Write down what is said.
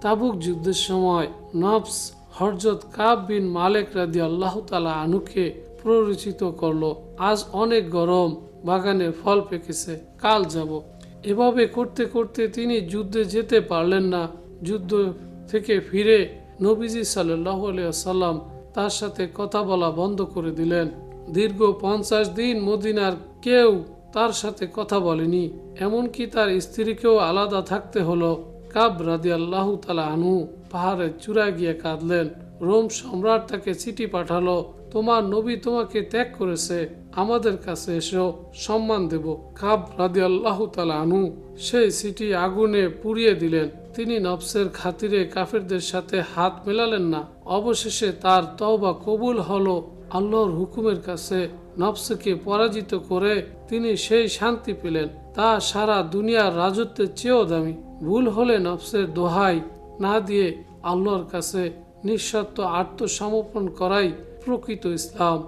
তাবুক যুদ্ধের সময় নফস হযরত কাব বিন মালিক রাদিয়াল্লাহু তাআলা আনহুকে প্ররোচিত করলো, আজ অনেক গরম, বাগানে ফল পেকেছে, কাল যাব। এভাবে করতে করতে তিনি যুদ্ধে যেতে পারলেন না। যুদ্ধ থেকে ফিরে নবীজি সাল্লাল্লাহু আলাইহি ওয়াসাল্লাম তার সাথে কথা বলা বন্ধ করে দিলেন। দীর্ঘ 50 দিন মদিনার কেউ তার সাথে কথা বলেনি, এমনকি তার স্ত্রীকেও আলাদা থাকতে হলো। কাব রাদিয়াল্লাহু তাআলা আনহু পাহাড়ের চূড়ায় গিয়ে কাঁদলেন। রোম সম্রাট তাকে চিঠি পাঠালো, তোমার নবী তোমাকে ত্যাগ করেছে, আমাদের কাছে এসো, সম্মান দেব। কাব রাদিয়াল্লাহু তাআলা আনহু সেই চিঠি আগুনে পুড়িয়ে দিলেন। তিনি নফসের খাতিরে কাফেরদের সাথে হাত মেলালেন না। অবশেষে তার তওবা কবুল হলো। আল্লাহর হুকুমের কাছে নফসকে পরাজিত করে তিনি সেই শান্তি পেলেন, তা সারা দুনিয়ার রাজত্বের চেয়েও দামি। ভুল হলে নফসের দোহাই না দিয়ে আল্লাহর কাছে নিঃস্বার্থ আত্মসমর্পণ করাই প্রকৃত ইসলাম।